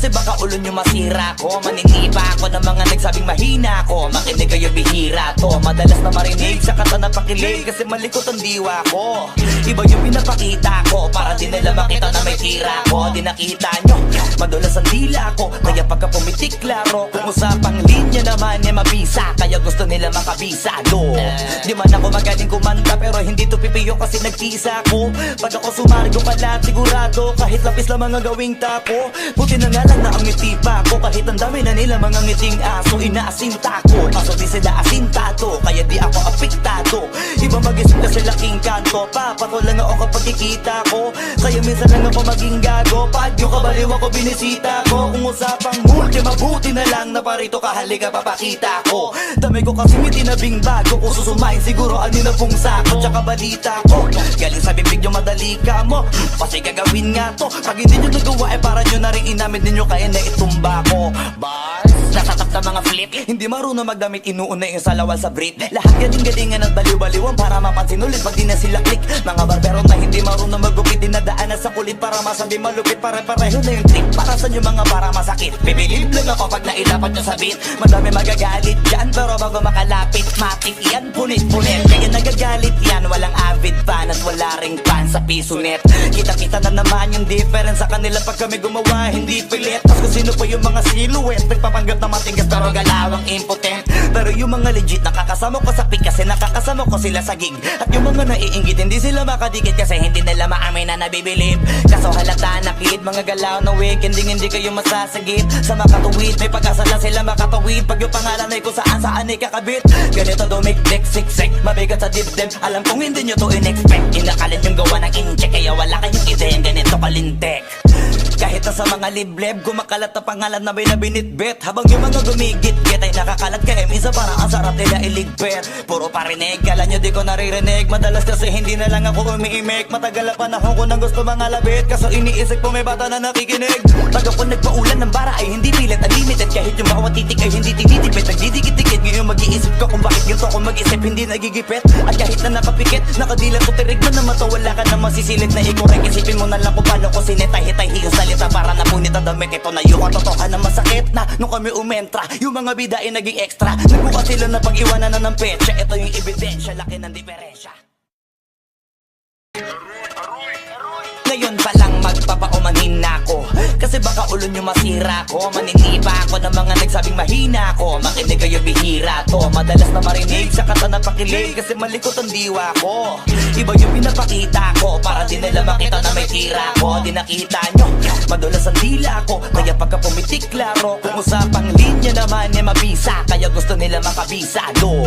Kasi baka ulo nyo masira ko. Maninipa ako ng mga nagsabing mahina ko. Makinig kayo bihira to. Madalas na marinig sa kata na pakilig. Kasi malikot ang diwa ko. Iba yung pinapakita ko para di nila makita na may tira ko. Di nakita nyo, madulas ang dila ko. Kaya pagka pumitik klaro, kung usapang linya naman eh mabisa. Kaya gusto nila makabisa do. Di man ako magaling kumanta pero hindi to pipiyo kasi nagtisa ko. Pag ako sumargo ka lahat sigurado. Kahit lapis lang mga gawing tapo. Buti na nga lang na ang ngiti pa ko. Kahit ang dami na nila mga ngiting aso. Inaasinta ko, kaso di sila asintado. Kaya di ako apektado. Iba mag-isip na sila king kanto. Papato lang ako kapag kikita ko. Kaya minsan lang ako maging gago. Pag yung kabaliw ako binisita ko. Kung usapang multi mabuti na lang na parito ka halika papakita ko. Dami ko kasi may tinabing bago. Kung susumain siguro ano na pong sako. Tsaka balita ko galing sa bibig yung madali ka mo. Kasi gagawin nga to. Pag hindi nyo nagawa eh para nyo na rin inamid ninyo kaya na itumba ko. Bars nasatap na mga flip. Hindi marunong magdamit inuuna yung salawal sa brief. Lahat galing-galingan at baliw-baliwan para mapansin ulit pag di na sila click. Mga barbero na hindi marunong magupit dinadaan na sa kulit para masabi malupit. Pare-pareho na yung trick para sa inyo mga para masakit. Bibilib lang ako pag nailapat nyo sa beat. Madami magagalit dyan pero bago makalapit matik yan punit-punit. Kaya nagagalit yan walang avid fan at wala ring fan sa piso net. Kita-kita na naman yung difference sa kanila pag kami gumawa hindi pilit. Tapos kung sino pa yung mga silhouette nagpapanggap na matigas pero galawang impotent. Pero yung mga legit nakakasama ko sa pick kasi nakakasama ko sila sa gig. At yung mga naiinggit hindi sila makadikit kasi hindi nila maamin na nabibilib. Kaso halata nakid mga galaw na week hindi kayo masasagip. Sa makatuwid may pag-asa na sila makatawid. Pag yung pangalan ay kung saan ay kakabit. Ganito dumikdik siksik mabigat sa dibdib. Alam kong hindi nyo to in-expect. Inakalit yung gawa ng incheck kaya wala kayong ideya ganito kalintek. Kahit na sa mga libleb kumakalat na pangalan na binabinitbit. Habang yung mga gumigit-git ay nakakalat kaya minsan parang ang sarap nila iligpit. Puro parinig, kala nyo di ko naririnig. Madalas kasi hindi na lang ako umiimik. Matagal na panahon ko nang gusto mga labit. Kaso iniisip ko may bata na nakikinig. Pag ako nagpaulan ng bara ay hindi pilit unlimited. Kahit yung bawat titik ay hindi tinitipid. Nagdidikit-dikit ngayon mag-iisip ko kung bakit ganito ako mag-isip hindi nagigipit. At kahit na nakapikit, nakadila ko tirig mo na mata. Wala ka na masisilip na ikorek. Isipin mo na lang kung paano ko sinetay-hitay yung salita para napunit ang damit. Ito na yung katotohan na masakit na nung kami umentra. Yung mga bida ay naging extra. Nagbukas sila na pag-iwanan na ng petsa. Ito yung ebidensya, laki ng diferensya. Ngayon pa lang magpapaumanhin na ako. Kasi baka ulo nyo masira ko. Maninipa ako ng mga nagsabing mahina ko. Makinig kayo bihira to. Madalas na marinig sa kata na pakilig. Kasi malikot ang diwa ko. Iba yung pinapakita ko para di nila makita na may tira ko. Di nakita nyo, madulas ang dila ko. Kaya pagka pumitik klaro, kung usapang linya naman eh mabisa. Kaya gusto nila makabisa do.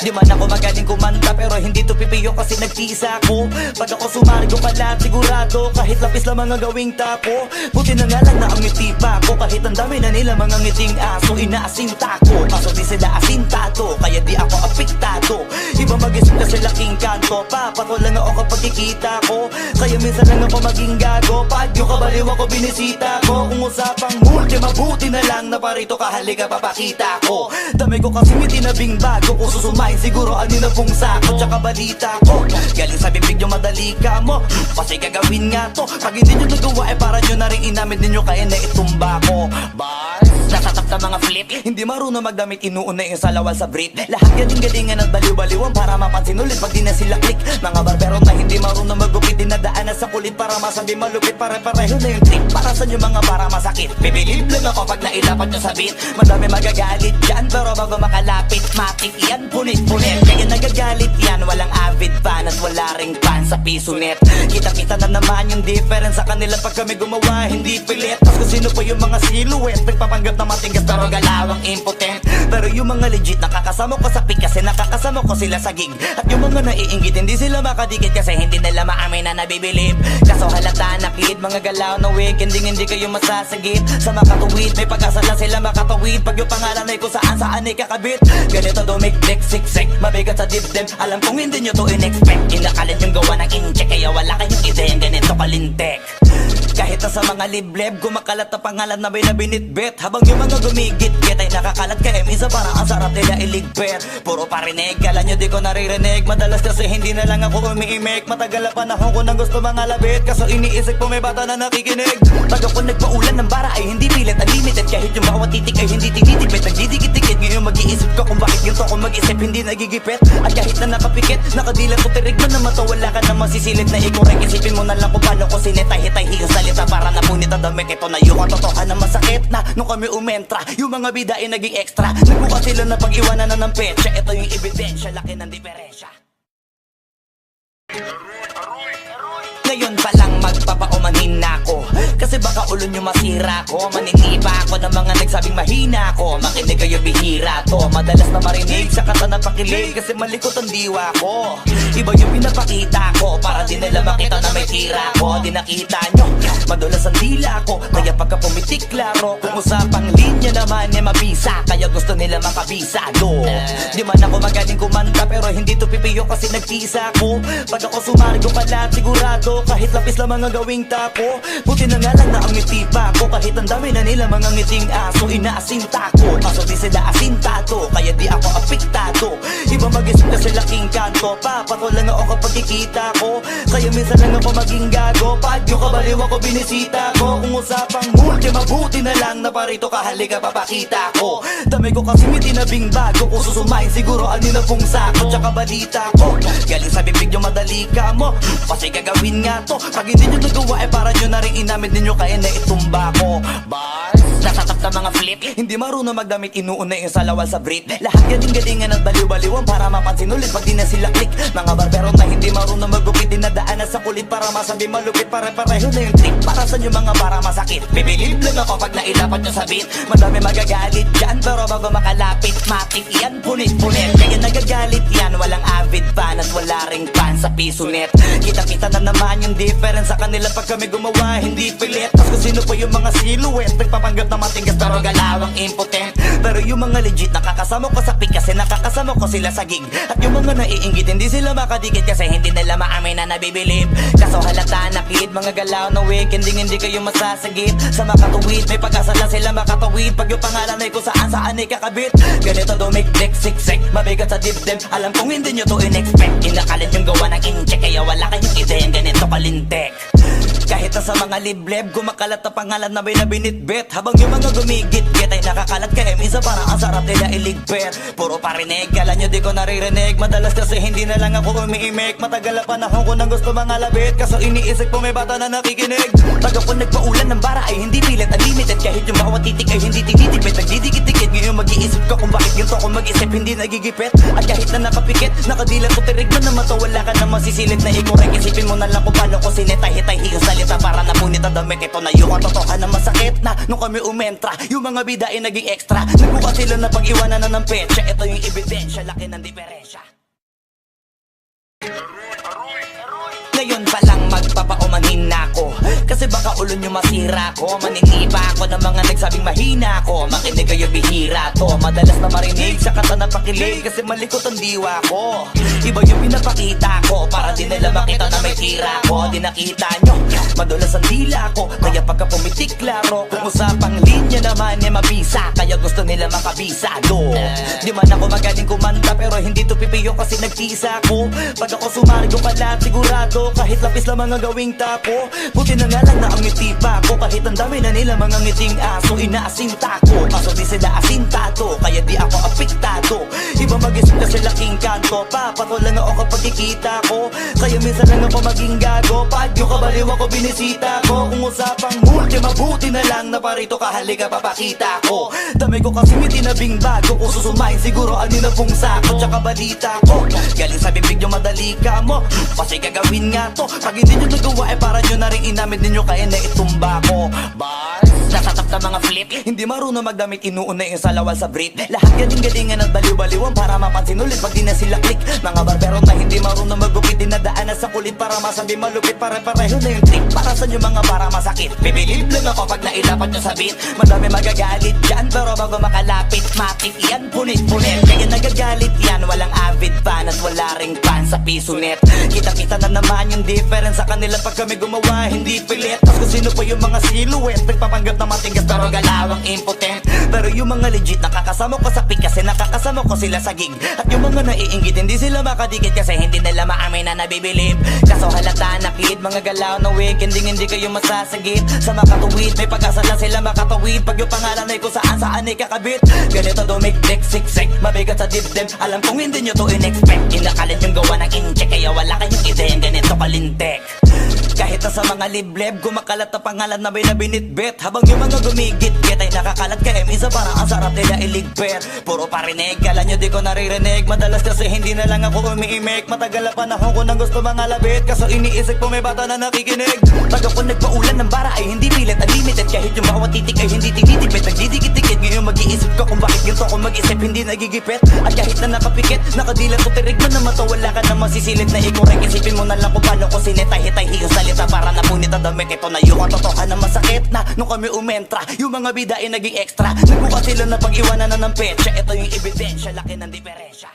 Di man ako magaling kumanta pero hindi to pipiyo kasi nagtisa ko. Pag ako sumargo ka lahat sigurado. Kahit lapis lang mga gawing tapo. Buti na nga lang na ang ngiti pa ko. Kahit ang dami na nila mga ngiting aso. Inaasinta ko, kaso di sila asintado. Kaya di ako apektado. Iba mag-isip na sila king kanto. Papato lang ako kapag kikita ko. Kaya minsan lang ako maging gago. Pag yung kabaliw ako binisita ko. Kung usapang multi mabuti na lang na parito ka halika papakita ko. Dami ko kasi may tinabing bago. Kung susumain siguro ano na pong sako. Tsaka balita ko galing sa bibig yung madali ka mo. Kasi gagawin nga to. Pag hindi nyo nagawa eh para nyo na rin inamid ninyo kaya na itumba ko. Bars nasatap na mga flip. Hindi marunong magdamit inuuna yung salawal sa brief. Lahat galing-galingan at baliw-baliwan para mapansin ulit pag di na sila click. Mga barbero na hindi marunong magupit dinadaan na sa kulit para masabi malupit. Pare-pareho na yung trick para sa inyo mga para masakit. Bibilib lang ako pag nailapat nyo sa beat. Madami magagalit dyan pero bago makalapit matik yan punit-punit. Kaya nagagalit yan walang avid fan at wala ring fan sa piso net. Kita-kita na naman yung difference sa kanila pag kami gumawa hindi pilit. Tapos kung sino pa yung mga silhouette nagpapanggap na matigas pero galawang impotent. Pero yung mga legit nakakasama ko sa pick kasi nakakasama ko sila sa gig. At yung mga naiinggit hindi sila makadikit kasi hindi nila maamin na nabibilib. Kaso halata nakid mga galaw na week hindi kayo masasagip. Sa makatuwid may pag-asa na sila makatawid. Pag yung pangalan ay kung saan ay kakabit. Ganito dumikdik siksik mabigat sa dibdib. Alam kong hindi nyo to in-expect. Inakalit yung gawa ng incheck kaya wala kayong ideya ganito kalintek. Kahit na sa mga libleb, kumakalat na pangalan na may nabinitbit. Habang yung mga gumigit-git ay nakakalat kay minsan parang ang sarap nila iligpit. Puro parinig, kala nyo di ko naririnig. Madalas kasi hindi na lang ako umiimik. Matagal na panahon ko nang gusto mga labit, kaso iniisip ko may bata na nakikinig. Pag ako nagpaulan ng bara ay hindi pilit, unlimited. Kahit yung bawat titik ay hindi tinitipid, nagdidikit-dikit. Ngayon mag-iisip ko kung bakit ganito ako mag-isip, hindi nagigipit. At kahit na nakapikit, nakadila ko tirig mo na mata, wala ka na masisilip na ikorek. Isipin mo na lang kung paano ko sinetay-hitay yung salita para napunit ang damit. Ito na yung katotohanan na masakit na nung kami umentra, yung mga bida ay naging extra. Nagbuka sila na pag-iwanan na ng petsa. Ito yung ebidensya, laki ng diferensya. Ngayon pa lang magpapaumanhin na ako, kasi baka ulo nyo masira ko. Maniniba ako ng mga nagsabing mahina ko. Makinig kayo, bihira to. Madalas na marinig sa kata na pakilig, kasi malikot ang diwa ko. Iba yung pinapakita ko, para di nila makita na may tira ko. Di nakita nyo, madulas ang dila ko, kaya pagka pumitik klaro. Kung usapang linya naman ay mabisa, kaya gusto nila makabisado. Di man ako magaling kumanta, pero hindi to pipiyo kasi nagtisa ko. Pag ako sumari ko kalat, sigurado kahit lapis lang mga gawing tapo. Buti na nga lang na ang ngiti pa ko, kahit ang dami na nila mga ngiting aso. Inaasinta ko, kaso di sila asintado, kaya di ako apektado. Iba mag-isip kasi laking kanto, papato lang ako kapag kikita ko. Kaya minsan lang ako maging gago, pag yung kabaliw ako binisita ko. Kung usapang multi, mabuti na lang na parito ka, halika papakita ko. Dami ko kasi may tinabing bago, kung susumain siguro ano na pong sako. Tsaka balita ko, galing sa bibig yung madali ka mo, kasi gagawin nga to. Pag hindi nyo nagawa ay para nyo na rin inamin ninyo, kaya na itumba ko. Bars, nasatap na mga flip, hindi marunong magdamit, inuuna yung salawal sa brief. Lahat galing-galingan at baliw-baliwan para mapansin ulit pag di na sila click. Mga barbero na hindi marunong magupit, dinadaanan sa kulit para masabi malupit. Pare-pareho na yung trip, para sa nyo mga para masakit. Bibilib lang ako pag nailapat nyo sa beat. Madami magagalit dyan, pero bago makalapit matik yan, punit-punit. Kaya nagagalit yan, walang avid fan at wala ring fan sa piso net. Kita-kita na naman yung difference sa kanila pag kami gumawa, hindi pilit. Tapos kung sino pa yung mga silhouette, nagpapanggap na matigas pero galawang impotent. Pero yung mga legit nakakasama ko sa pick, kasi nakakasama ko sila sa gig. At yung mga naiingit, hindi sila makadikit, kasi hindi nila maamin na nabibilib. Kaso halata na kid, mga galaw na wig, hindi kayo masasagip. Sa makatuwid, may pag-asa lang sila makatawid. Pag yung pangalan ay kung saan ay kakabit. Ganito dumikdik, siksik, mabigat sa dibdib. Alam kong hindi nyo to in-expect. Inakalit yung gawa ng incheck, kaya wala kayong ideyang ganito kalintek. Kahit na sa mga libleb, kumakalat na pangalan na may nabinitbit. Habang yung mga gumigit-git ay nakakalat kaya minsan parang ang sarap nila iligpit. Puro parinig, kala nyo di ko naririnig. Madalas kasi hindi na lang ako umiimik. Matagal na panahon ko nang gusto mga labit, kaso iniisip ko may bata na nakikinig. Pag ako nagpaulan ng bara ay hindi pilit, unlimited. Kahit yung bawat titik ay hindi tinitipid, nagdidikit-dikit. Ngayon mag-iisip ko kung bakit ganito ako mag-isip, hindi nagigipit. At kahit na nakapikit, nakadila ko tirig mo na mata, wala ka na masisilip na ikorek. Isipin mo na lang kung paano ko sinetay-hitay yung salita para napunit ang damit. Ito na yung katotohanan na masakit na nung kami umentra, yung mga bida ay naging extra. Nagbuka sila na pag-iwanan na ng petsa. Ito yung ebidensya, laki ng diferensya. Ngayon pa lang magpapaumanhin na ako, kasi baka ulo nyo masira ko. Maniniba ako ng mga nagsabing mahina ko. Makinig kayo, bihira to. Madalas na marinig sa kata na pakilig, kasi malikot ang diwa ko. Iba yung pinapakita ko, para di nila makita na may tira ko. Di nakita nyo, madulas ang dila ko, kaya pagka pumitik klaro. Kung usapang linya naman ay mabisa, kaya gusto nila makabisado. Di man ako magaling kumanta, pero hindi to pipiyo kasi nagtisa ko. Pag ako sumari ko kalat, sigurado kahit lapis lang mga gawing tapo. Buti na nga lang na ang ngiti pa ko, kahit ang dami na nila mga ngiting aso. Inaasinta ko, kaso di sila asintado, kaya di ako apektado. Iba mag-isip kasi laking kanto, papato lang ako kapag kikita ko. Kaya minsan lang ako maging gago, pag yung kabaliw ako binisita ko. Kung usapang multi, mabuti na lang na parito ka, halika papakita ko. Dami ko kasi may tinabing bago, kung susumain siguro ano na pong sako. Tsaka balita ko, galing sa bibig yung madali ka mo, kasi gagawin nga to. Pag hindi nyo nagawa ay para nyo na rin inamin ninyo, kaya na itumba ko. Bars, nasa top na mga flip. Hindi marunong magdamit, inuuna yung salawal sa brief. Lahat galing-galingan at baliw-baliwan para mapansin ulit pag di na sila click. Mga barbero na hindi marunong magupit, dinadaanan sa kulit para masabi malupit. Pare-pareho na yung trip, para sa inyo mga para masakit. Bibilib lang ako pag nailapat nyo sa beat. Madami magagalit dyan, pero bago makalapit matik yan, punit-punit. Kaya nagagalit yan, walang avid fan at wala ring fan sa piso net. Kita-kita na naman yung difference sa kanila pag kami gumawa, hindi pilit. Tapos kung sino pa yung mga silhouette, nagpapanggap na matigas pero galawang impotent. Pero yung mga legit, nakakasama ko sa pick kasi nakakasama ko sila sa gig. At yung mga naiinggit, hindi sila makadikit kasi hindi nila maamin na nabibilib. Kaso halata na kid, mga galaw na wig, hindi kayo masasagit. Sa makatuwid, may pag-asa na sila makatawid. Pag yung pangalan ay kung saan ay kakabit. Ganito dumikdik, siksik, mabigat sa dibdib. Alam kong hindi nyo to in-expect. Inakalit yung gawa ng incheck, kaya wala kayong ideyang ganito kalintek. Kahit na sa mga libleb, kumakalat na pangalan na may nabinitbit. Habang yung mga gumigit-git ay nakakalat kaya minsan parang ang sarap nila iligpit. Puro parinig, kala nyo di ko naririnig. Madalas kasi hindi na lang ako umiimik. Matagal na panahon ko nang gusto mga labit. Kaso iniisip ko may bata na nakikinig. Pag ako nagpaulan ng bara ay hindi pilit, unlimited. Kahit yung bawat titik ay hindi tinitipid. Nagdidikit-dikit, ngayon mag-iisip ko kung bakit ganito ako mag-isip, hindi nagigipit. At kahit na nakapikit, nakadilat ko tirig mo na mata. Wala ka na masisilip na ikorek. Isipin mo na lang kung paano ko sinetay-hitay yung salita para napunit ang damit. Ito na yung katotohanan na masakit na nung kami umentra. Yung mga bida ay naging extra. Nagbuka sila na pag-iwanan na ng petsa. Ito yung ebidensya, laki ng diferensya.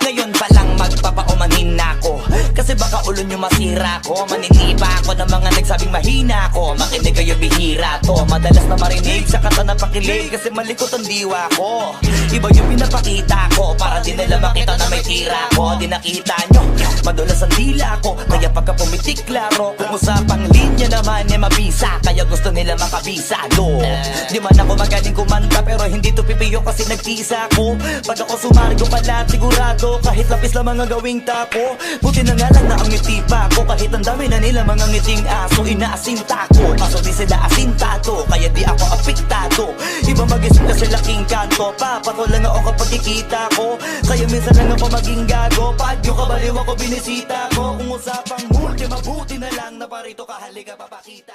Ngayon pa lang magpapaumanhin na ako, kasi baka ulo nyo masira ko. Maninipa ako ng mga nagsabing mahina ko. Makinig kayo bihira to, madalas na marinig sa kata na pakilig. Kasi malikot ang diwa ko, iba yung pinapakita ko. Para di nila makita na may tira ko. Di nakita nyo, madulas ang dila ko. Kaya pagka pumitik klaro, kung usapang linya naman ay mabisa. Kaya gusto nila makabisa do. Di man ako magaling kumanta, pero hindi to pipiyo kasi nagtisa ko. Pag ako sumargo pala sigurado, kahit lapis lang mga gawing tapo. Buti na nga lang na ang ngiti pa ko. Kahit ang dami na nila mga ngiting aso, inaasinta ko. Kaso di sila asintado, kaya di ako apektado. Iba mag-isip na sila king kanto. Papato lang ako kapag ikita ko. Kaya minsan lang ako maging gago. Pag yung kabaliw ako binisita ko. Kung usapang multi, mabuti na lang na parito ka, halika papakita.